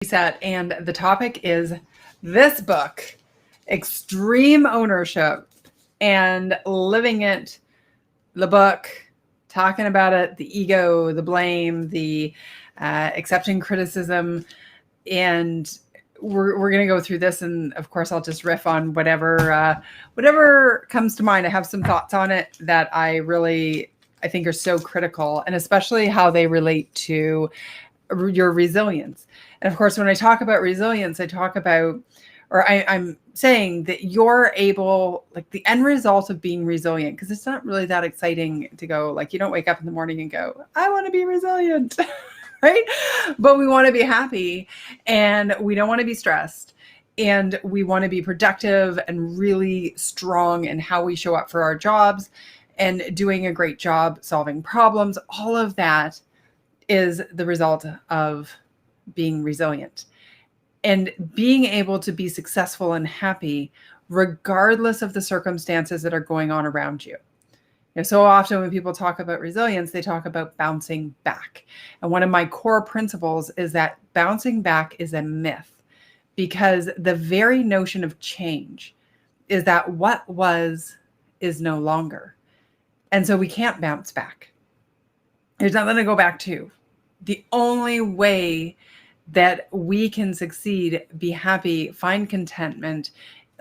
Reset, and the topic is this book, Extreme Ownership and Living It, the book, talking about it, the ego, the blame, the accepting criticism. And we're going to go through this. And of course, I'll just riff on whatever comes to mind. I have some thoughts on it that I think are so critical, and especially how they relate to your resilience. And of course, when I talk about resilience, I talk about, I'm saying that you're able, like the end result of being resilient, because it's not really that exciting to go, like, you don't wake up in the morning and go, I want to be resilient, right? But we want to be happy, and we don't want to be stressed, and we want to be productive and really strong in how we show up for our jobs and doing a great job solving problems. All of that is the result of being resilient and being able to be successful and happy regardless of the circumstances that are going on around you. So often when people talk about resilience, they talk about bouncing back. And one of my core principles is that bouncing back is a myth, because the very notion of change is that what was is no longer. And so we can't bounce back. There's nothing to go back to. The only way that we can succeed, be happy, find contentment,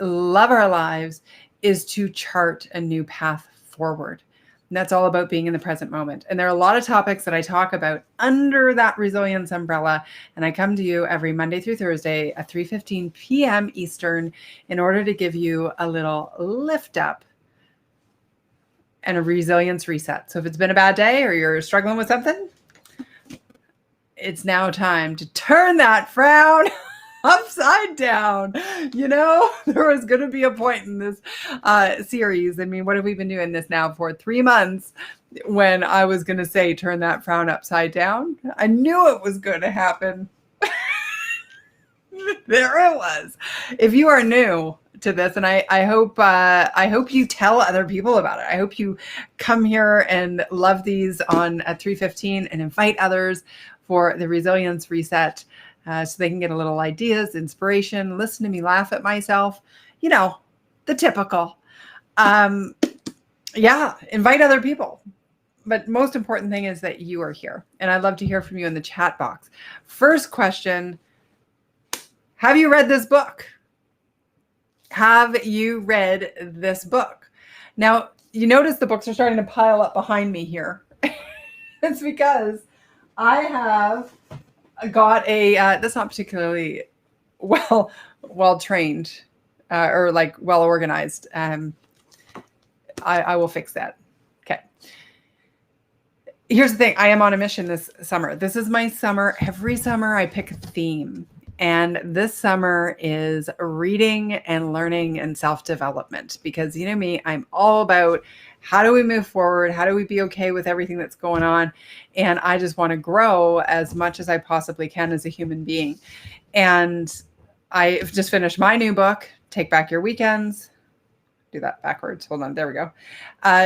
love our lives is to chart a new path forward. And that's all about being in the present moment. And there are a lot of topics that I talk about under that resilience umbrella. And I come to you every Monday through Thursday at 3:15 p.m. Eastern in order to give you a little lift up and a resilience reset. So if it's been a bad day or you're struggling with something, it's now time to turn that frown upside down. There was going to be a point in this series. I mean, what have we been doing this now for 3 months, when I was going to say, turn that frown upside down? I knew it was going to happen. There it was. If you are new to this, and I hope you tell other people about it. I hope you come here and love these at 3:15 and invite others for the resilience reset, so they can get a little ideas, inspiration, listen to me laugh at myself, the typical. Invite other people. But most important thing is that you are here. And I'd love to hear from you in the chat box. First question, have you read this book? Have you read this book? Now, you notice the books are starting to pile up behind me here. It's because I have got that's not particularly well trained or like well organized. I will fix that. Okay. Here's the thing. I am on a mission this summer. This is my summer. Every summer I pick a theme. And this summer is reading and learning and self-development, because you know me, I'm all about how do we move forward? How do we be okay with everything that's going on? And I just want to grow as much as I possibly can as a human being. And I've just finished my new book, Take Back Your Weekends. Do that backwards. Hold on. There we go.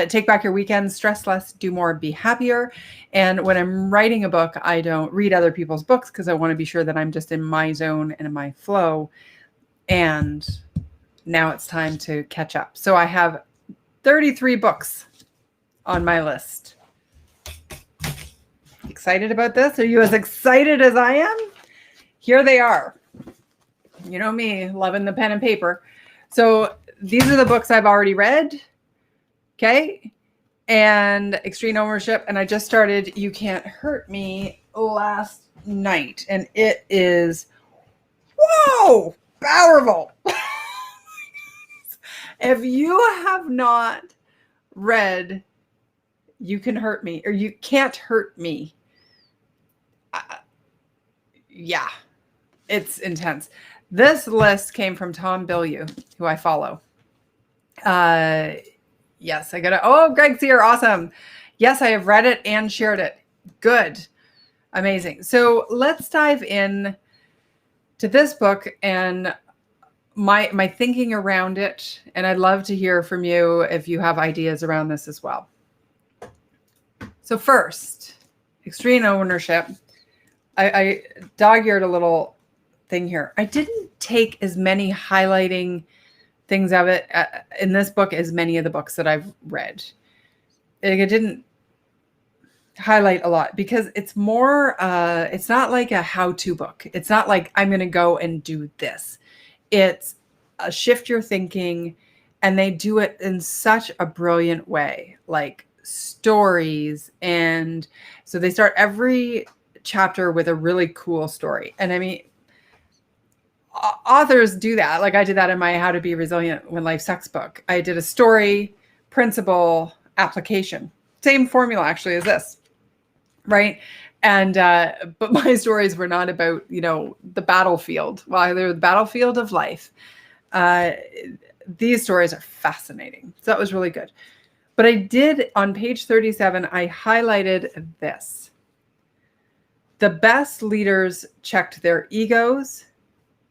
Take Back Your Weekends, Stress Less, Do More, Be Happier. And when I'm writing a book, I don't read other people's books, because I want to be sure that I'm just in my zone and in my flow. And now it's time to catch up. So I have 33 books on my list. Excited about this? Are you as excited as I am? Here they are. You know me, loving the pen and paper. So these are the books I've already read. Okay. And Extreme Ownership. And I just started You Can't Hurt Me last night. And it is, whoa, powerful. If you have not read You Can Hurt Me, or You Can't Hurt Me, it's intense. This list came from Tom Bilyeu, who I follow. Yes, Greg's here. Awesome. Yes, I have read it and shared it. Good. Amazing. So let's dive in to this book and my thinking around it. And I'd love to hear from you if you have ideas around this as well. So first, Extreme Ownership. I dog-eared a little thing here. I didn't take as many highlighting things of it in this book as many of the books that I've read. It didn't highlight a lot because it's more, it's not like a how-to book. It's not like I'm going to go and do this. It's a shift your thinking, and they do it in such a brilliant way, like stories. And so they start every chapter with a really cool story. And I mean, authors do that. Like I did that in my How to Be Resilient When Life Sucks book. I did a story, principle, application. Same formula actually as this, right? And but my stories were not about, you know, the battlefield. Well, they're the battlefield of life. These stories are fascinating. So that was really good. But I did, on page 37, I highlighted this. The best leaders checked their egos,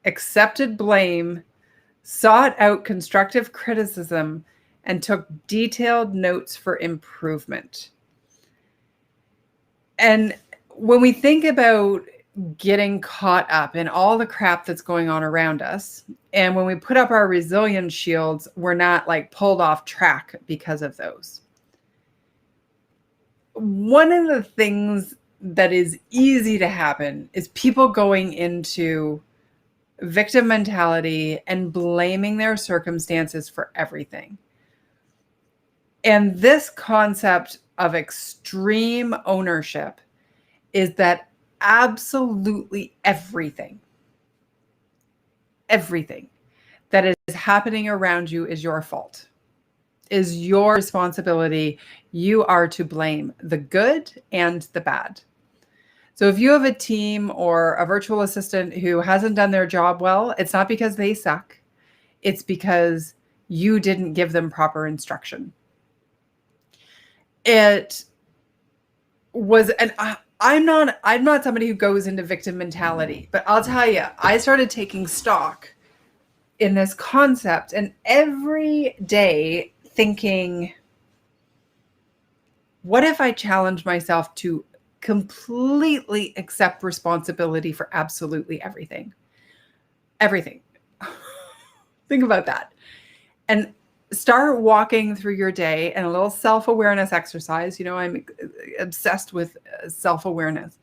accepted blame, sought out constructive criticism, and took detailed notes for improvement. And when we think about getting caught up in all the crap that's going on around us, and when we put up our resilience shields, we're not like pulled off track because of those. One of the things that is easy to happen is people going into victim mentality and blaming their circumstances for everything. And this concept of extreme ownership is that absolutely everything that is happening around you is your fault, is your responsibility. You are to blame, the good and the bad. So if you have a team or a virtual assistant who hasn't done their job well, it's not because they suck. It's because you didn't give them proper instruction. It was, and I'm not somebody who goes into victim mentality, but I'll tell you, I started taking stock in this concept and every day thinking, what if I challenge myself to completely accept responsibility for absolutely everything? Everything. Think about that. And start walking through your day, and a little self-awareness exercise. You know, I'm obsessed with self-awareness.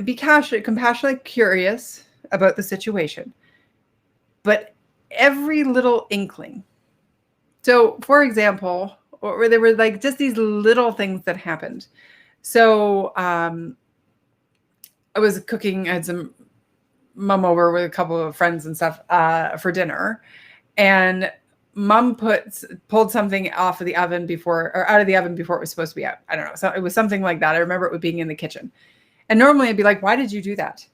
Be compassionately curious about the situation, but every little inkling. So for example, or there were like just these little things that happened. So I was cooking, I had some mom over with a couple of friends and stuff for dinner, and mom pulled something off of the oven before, or out of the oven before it was supposed to be out. I don't know. So it was something like that. I remember it being in the kitchen. And normally I'd be like, why did you do that?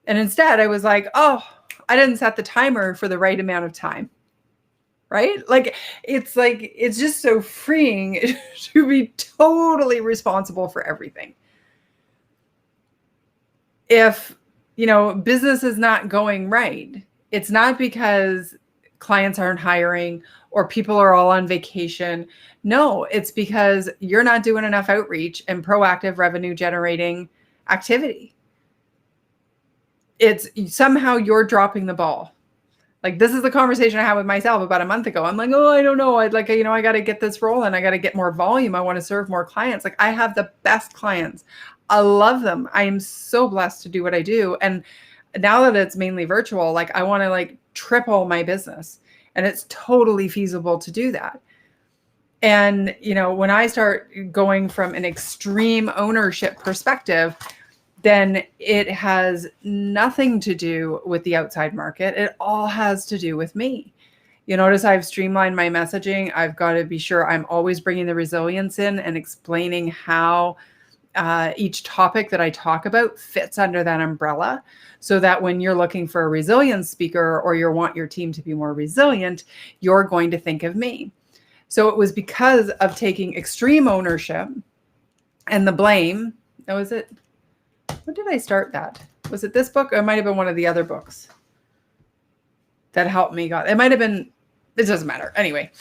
And instead I was like, oh, I didn't set the timer for the right amount of time. Right? It's just so freeing to be totally responsible for everything. If, you know, business is not going right, it's not because clients aren't hiring or people are all on vacation. No, it's because you're not doing enough outreach and proactive revenue generating activity. It's somehow you're dropping the ball. Like, this is the conversation I had with myself about a month ago. I'm like, oh, I don't know. I'd like, you know, I got to get this rolling. I got to get more volume. I want to serve more clients. Like, I have the best clients. I love them. I am so blessed to do what I do. And now that it's mainly virtual, like I want to like triple my business, and it's totally feasible to do that. And, you know, when I start going from an extreme ownership perspective, then it has nothing to do with the outside market. It all has to do with me. You notice I've streamlined my messaging. I've got to be sure I'm always bringing the resilience in and explaining how each topic that I talk about fits under that umbrella, so that when you're looking for a resilience speaker or you want your team to be more resilient, you're going to think of me. So it was because of taking extreme ownership and the blame. That was it. When did I start that? Was it this book? Or it might have been one of the other books that helped me. It might have been, it doesn't matter. Anyway,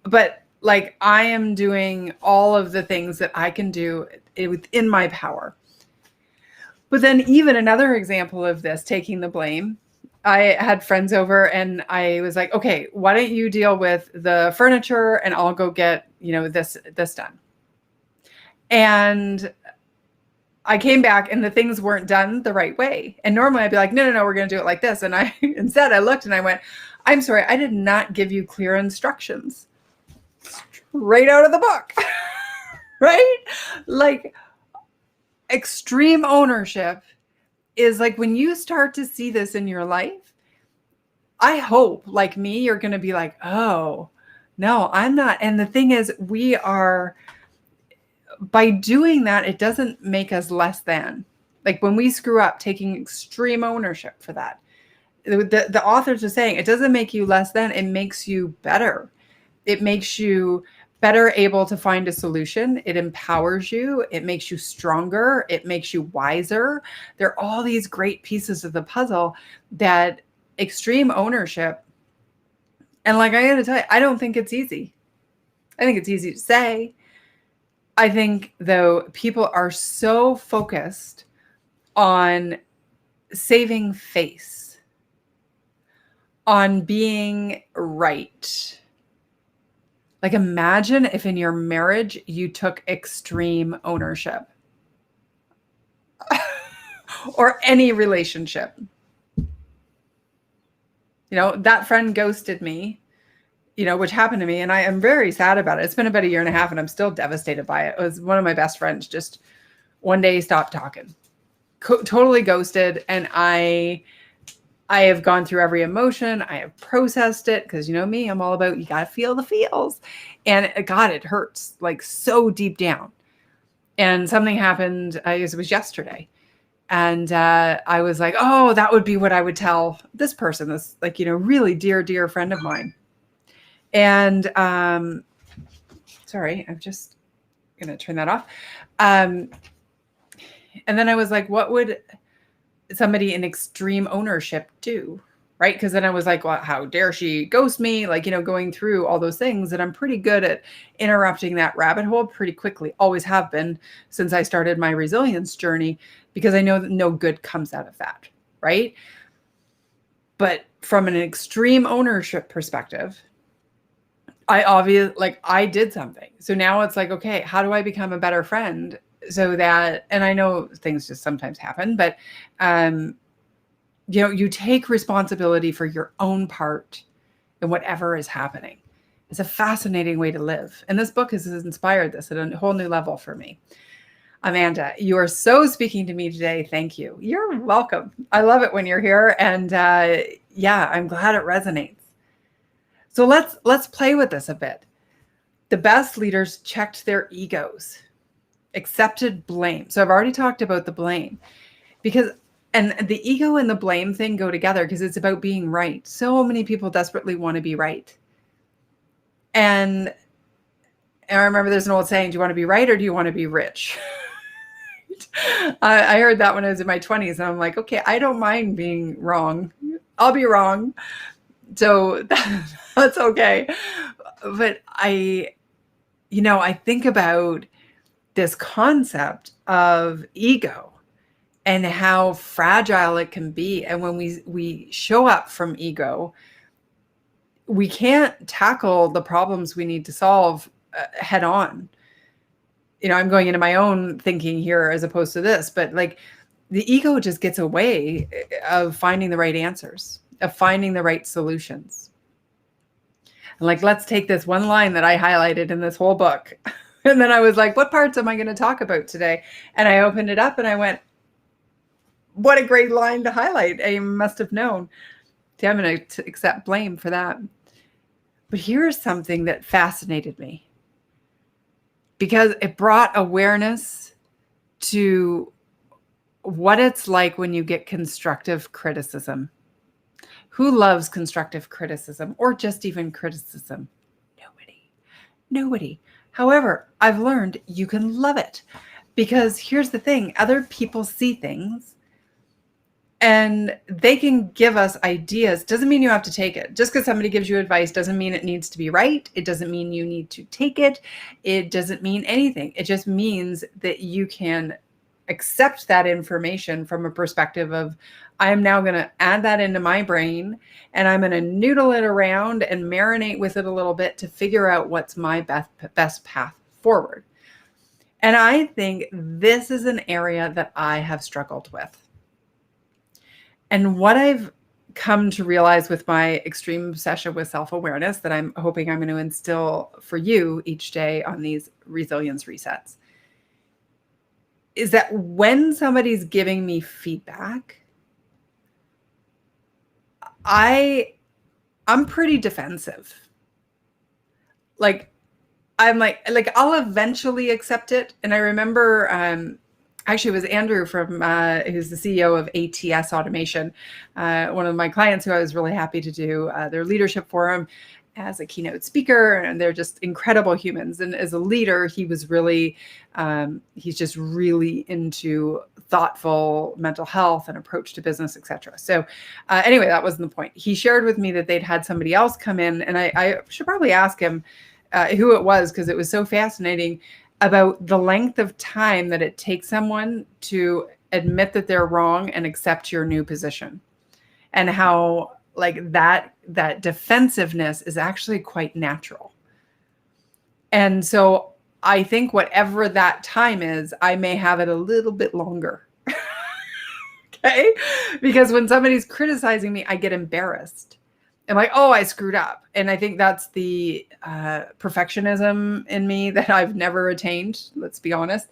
but like I am doing all of the things that I can do within my power. But then even another example of this, taking the blame, I had friends over and I was like, okay, why don't you deal with the furniture and I'll go get, this done. And I came back and the things weren't done the right way. And normally I'd be like, no, we're going to do it like this. And instead I looked and I went, I'm sorry, I did not give you clear instructions. Right out of the book, right? Like, extreme ownership is like when you start to see this in your life, I hope, like me, you're going to be like, oh, no, I'm not. And the thing is, by doing that, it doesn't make us less than. Like when we screw up, taking extreme ownership for that. The authors are saying it doesn't make you less than, it makes you better. It makes you better able to find a solution. It empowers you. It makes you stronger. It makes you wiser. There are all these great pieces of the puzzle that extreme ownership. And like I got to tell you, I don't think it's easy. I think it's easy to say. I think, though, people are so focused on saving face, on being right. Like, imagine if in your marriage you took extreme ownership or any relationship. That friend ghosted me, which happened to me. And I am very sad about it. It's been about a year and a half and I'm still devastated by it. It was one of my best friends, just one day stopped talking, totally ghosted. And I have gone through every emotion. I have processed it because me, I'm all about, you got to feel the feels. And God, it hurts like so deep down. And something happened, I guess it was yesterday. And I was like, oh, that would be what I would tell this person, this like, really dear, dear friend of mine. And sorry, I'm just going to turn that off. And then I was like, what would somebody in extreme ownership do? Right? Because then I was like, well, how dare she ghost me? Like, going through all those things. And I'm pretty good at interrupting that rabbit hole pretty quickly. Always have been since I started my resilience journey, because I know that no good comes out of that. Right? But from an extreme ownership perspective, I did something. So now it's like, okay, how do I become a better friend? So that, and I know things just sometimes happen, but, you take responsibility for your own part in whatever is happening. It's a fascinating way to live. And this book has inspired this at a whole new level for me. Amanda, you are so speaking to me today. Thank you. You're welcome. I love it when you're here. And I'm glad it resonates. So let's play with this a bit. The best leaders checked their egos, accepted blame. So I've already talked about the blame, and the ego and the blame thing go together because it's about being right. So many people desperately want to be right. And I remember there's an old saying, do you want to be right or do you want to be rich? I heard that when I was in my 20s and I'm like, okay, I don't mind being wrong. I'll be wrong. So that's okay. But I think about this concept of ego and how fragile it can be. And when we show up from ego, we can't tackle the problems we need to solve head on. I'm going into my own thinking here as opposed to this, but like the ego just gets away of finding the right answers, of finding the right solutions. And like, let's take this one line that I highlighted in this whole book. And then I was like, what parts am I going to talk about today? And I opened it up and I went, what a great line to highlight. I must have known. See, I'm going to accept blame for that. But here's something that fascinated me, because it brought awareness to what it's like when you get constructive criticism. Who loves constructive criticism or just even criticism? Nobody. However, I've learned you can love it, because here's the thing. Other people see things and they can give us ideas. Doesn't mean you have to take it. Just because somebody gives you advice doesn't mean it needs to be right. It doesn't mean you need to take it. It doesn't mean anything. It just means that you can accept that information from a perspective of, I'm now going to add that into my brain and I'm going to noodle it around and marinate with it a little bit to figure out what's my best path forward. And I think this is an area that I have struggled with. And what I've come to realize with my extreme obsession with self-awareness that I'm hoping I'm going to instill for you each day on these resilience resets is that when somebody's giving me feedback, I'm pretty defensive. Like I'm like I'll eventually accept it. And I remember actually, it was Andrew from who's the CEO of ATS Automation, one of my clients who I was really happy to do their leadership forum as a keynote speaker, and they're just incredible humans. And as a leader, he was really, he's just really into thoughtful mental health and approach to business, etc. So anyway, that wasn't the point. He shared with me that they'd had somebody else come in, and I should probably ask him who it was, because it was so fascinating about the length of time that it takes someone to admit that they're wrong and accept your new position, and how like that defensiveness is actually quite natural. And so I think whatever that time is, I may have it a little bit longer. Okay? Because when somebody's criticizing me, I get embarrassed. I'm like, oh, I screwed up. And I think that's the perfectionism in me that I've never attained, let's be honest.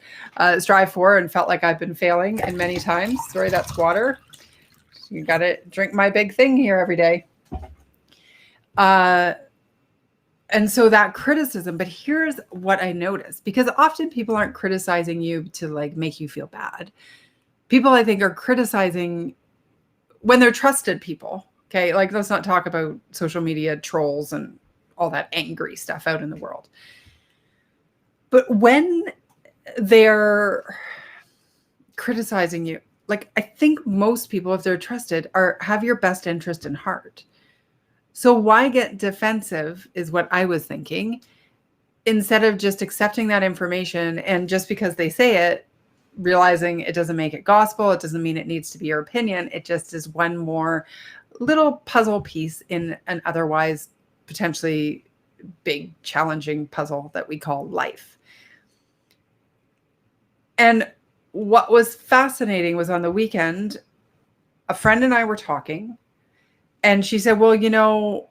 Strive for and felt like I've been failing in many times. Sorry, that's water. You got to drink my big thing here every day. And so that criticism, but here's what I noticed, because often people aren't criticizing you to like make you feel bad. People, I think, are criticizing when they're trusted people. Okay, like let's not talk about social media trolls and all that angry stuff out in the world. But when they're criticizing you, like I think most people, if they're trusted, have your best interest in heart. So why get defensive is what I was thinking, instead of just accepting that information and just because they say it, realizing it doesn't make it gospel. It doesn't mean it needs to be your opinion. It just is one more little puzzle piece in an otherwise potentially big, challenging puzzle that we call life. And what was fascinating was on the weekend, a friend and I were talking, and she said, well, you know,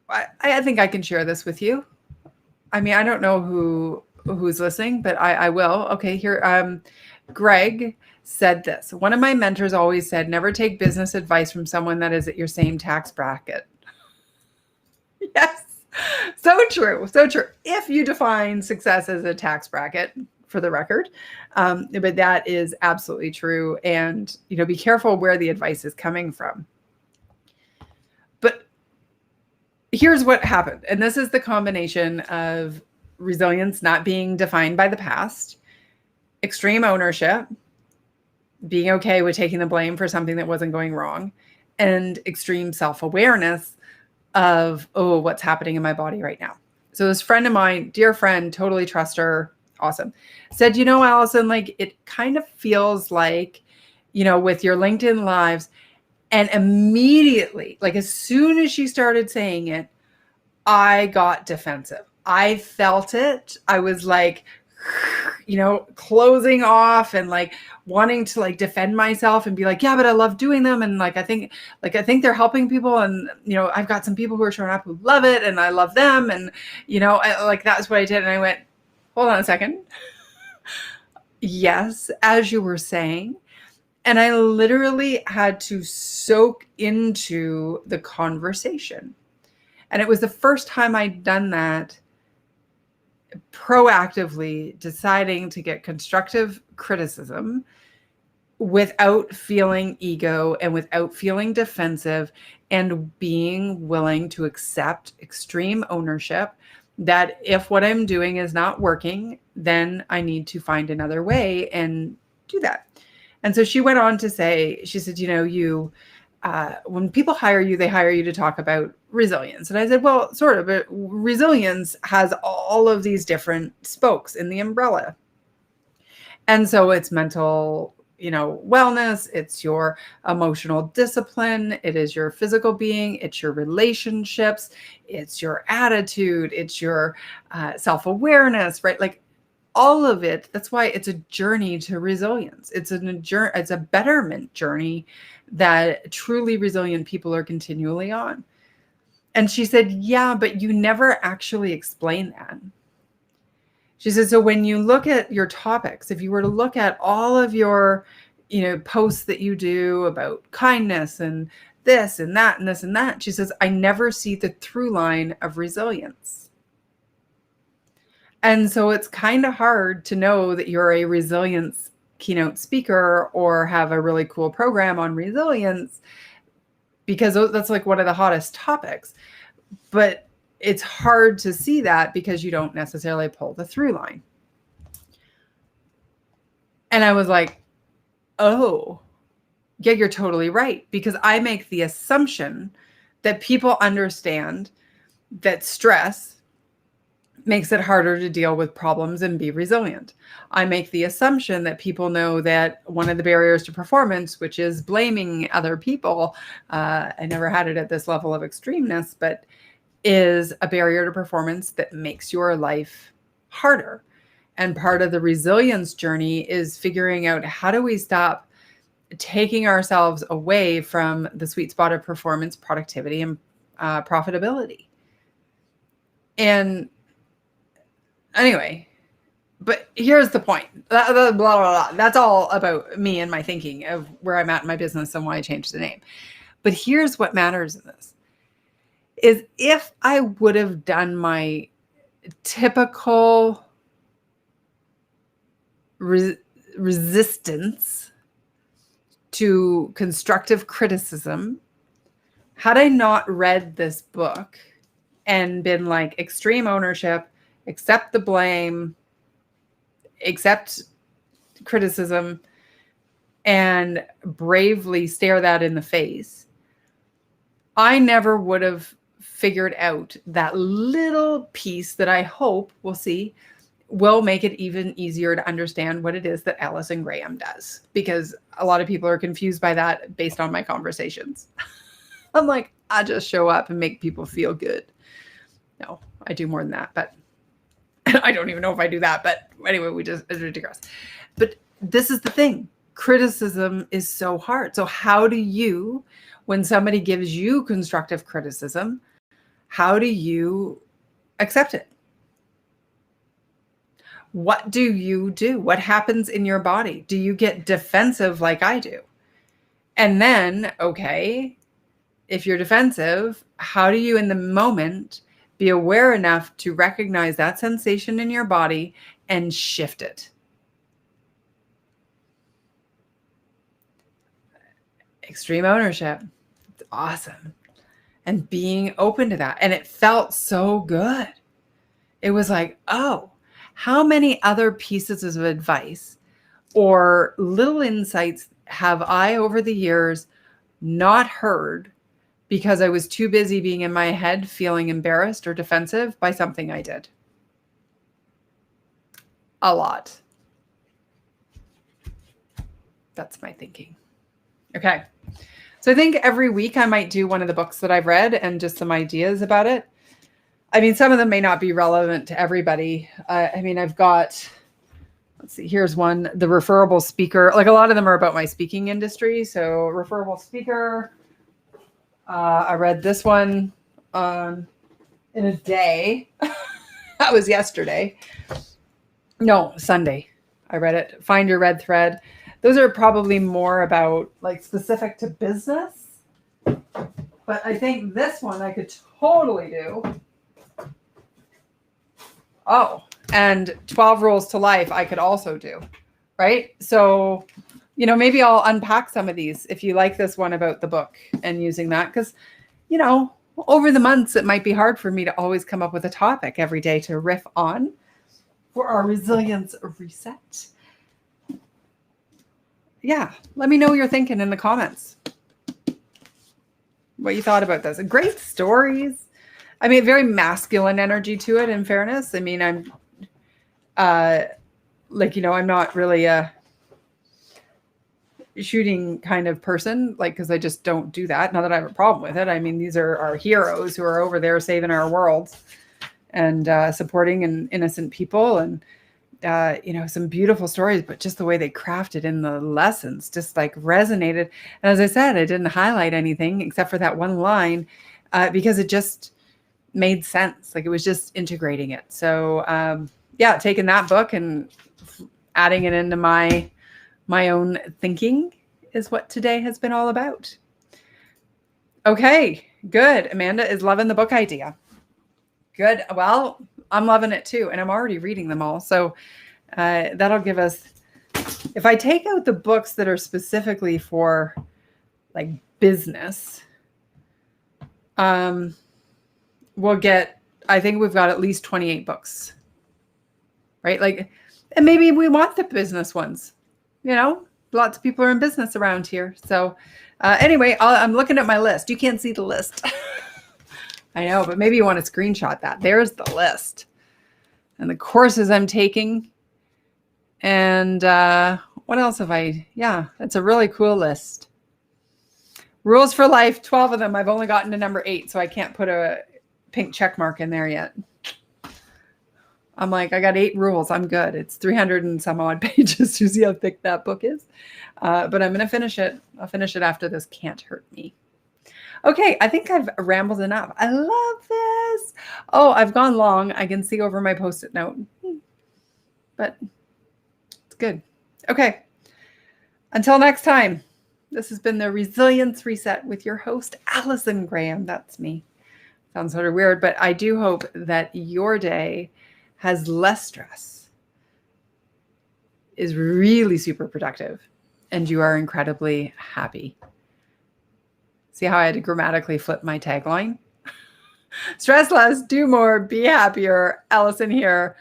I think I can share this with you. I mean, I don't know who's listening, but I will. Okay, here, Greg said this. One of my mentors always said, never take business advice from someone that is at your same tax bracket. Yes, so true, so true. If you define success as a tax bracket, for the record, but that is absolutely true. And, you know, be careful where the advice is coming from. But here's what happened. And this is the combination of resilience not being defined by the past, extreme ownership, being okay with taking the blame for something that wasn't going wrong, and extreme self-awareness of, oh, what's happening in my body right now. So this friend of mine, dear friend, totally trust her, awesome, said, you know, Allison, like it kind of feels like, you know, with your LinkedIn lives. And immediately, like as soon as she started saying it, I got defensive. I felt it. I was like, you know, closing off and like wanting to like defend myself and be like, yeah, but I love doing them. And like, I think they're helping people. And, you know, I've got some people who are showing up who love it and I love them. And, you know, like that's what I did. And I went, hold on a second. Yes, as you were saying. And I literally had to soak into the conversation. And it was the first time I'd done that, proactively deciding to get constructive criticism without feeling ego and without feeling defensive, and being willing to accept extreme ownership that if what I'm doing is not working, then I need to find another way and do that. And so she went on to say, she said, you know, when people hire you, they hire you to talk about resilience. And I said, well, sort of, but resilience has all of these different spokes in the umbrella. And so it's mental, wellness, it's your emotional discipline, it is your physical being, it's your relationships, it's your attitude, it's your self-awareness, right? Like all of it. That's why it's a journey to resilience. It's a betterment journey that truly resilient people are continually on. And she said, yeah, but you never actually explain that. She said, so when you look at your topics, if you were to look at all of your, posts that you do about kindness and this and that and this and that, she says, I never see the through line of resilience. And so it's kind of hard to know that you're a resilience keynote speaker or have a really cool program on resilience, because that's like one of the hottest topics. But it's hard to see that because you don't necessarily pull the through line. And I was like, oh, yeah, you're totally right. Because I make the assumption that people understand that stress makes it harder to deal with problems and be resilient. I make the assumption that people know that one of the barriers to performance, which is blaming other people, I never had it at this level of extremeness, but is a barrier to performance that makes your life harder. And part of the resilience journey is figuring out, how do we stop taking ourselves away from the sweet spot of performance, productivity, and profitability. And anyway, but here's the point. Blah, blah, blah, blah. That's all about me and my thinking of where I'm at in my business and why I changed the name. But here's what matters in this, is if I would have done my typical resistance to constructive criticism, had I not read this book and been like, extreme ownership, accept the blame, accept criticism, and bravely stare that in the face, I never would have figured out that little piece that I hope we'll see will make it even easier to understand what it is that Alison Graham does, because a lot of people are confused by that based on my conversations. I'm like, I just show up and make people feel good. No, I do more than that, but I don't even know if I do that. But anyway, it's ridiculous. But this is the thing. Criticism is so hard. So how do you, when somebody gives you constructive criticism, how do you accept it? What do you do? What happens in your body? Do you get defensive like I do? And then, okay, if you're defensive, how do you in the moment be aware enough to recognize that sensation in your body and shift it? Extreme ownership. It's awesome. And being open to that. And it felt so good. It was like, oh, how many other pieces of advice or little insights have I over the years not heard because I was too busy being in my head feeling embarrassed or defensive by something I did? A lot. That's my thinking. Okay. So I think every week I might do one of the books that I've read and just some ideas about it. I mean, some of them may not be relevant to everybody. I've got, let's see, here's one, The Referable Speaker. Like a lot of them are about my speaking industry. So Referable Speaker. I read this one in a day. That was yesterday. No, Sunday. I read it. Find Your Red Thread. Those are probably more about like specific to business. But I think this one I could totally do. Oh, and 12 Rules to Life I could also do, right? So, maybe I'll unpack some of these if you like this one about the book and using that, because, over the months, it might be hard for me to always come up with a topic every day to riff on for our resilience reset. Yeah, let me know what you're thinking in the comments. What you thought about this. Great stories. I mean, very masculine energy to it, in fairness. I mean, like, I'm not really a shooting kind of person, like, because I just don't do that. Not that I have a problem with it. I mean, these are our heroes who are over there saving our world and supporting innocent people, and some beautiful stories, but just the way they crafted in the lessons just like resonated. And as I said, I didn't highlight anything except for that one line because it just made sense. Like, it was just integrating it. So taking that book and adding it into my own thinking is what today has been all about. Okay, good. Amanda is loving the book idea. Good. Well, I'm loving it too. And I'm already reading them all. So that'll give us, if I take out the books that are specifically for like business, we'll get, I think we've got at least 28 books, right? Like, and maybe we want the business ones, lots of people are in business around here. So anyway, I'm looking at my list. You can't see the list. I know, but maybe you want to screenshot that. There's the list and the courses I'm taking. And what else have I? Yeah, it's a really cool list. Rules for life, 12 of them. I've only gotten to number 8, so I can't put a pink check mark in there yet. I'm like, I got 8 rules. I'm good. It's 300 and some odd pages. You see how thick that book is? But I'm going to finish it. I'll finish it after this Can't Hurt Me. Okay, I think I've rambled enough. I love this. Oh, I've gone long. I can see over my Post-it note. But it's good. Okay. Until next time, this has been the Resilience Reset with your host, Allison Graham. That's me. Sounds sort of weird, but I do hope that your day has less stress, is really super productive, and you are incredibly happy. See how I had to grammatically flip my tagline? Stress less, do more, be happier. Allison here.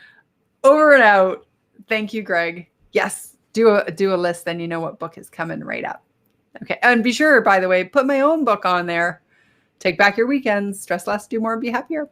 Over and out. Thank you, Greg. Yes, do a list, then you know what book is coming right up. Okay, and be sure, by the way, put my own book on there. Take back your weekends. Stress less, do more, be happier.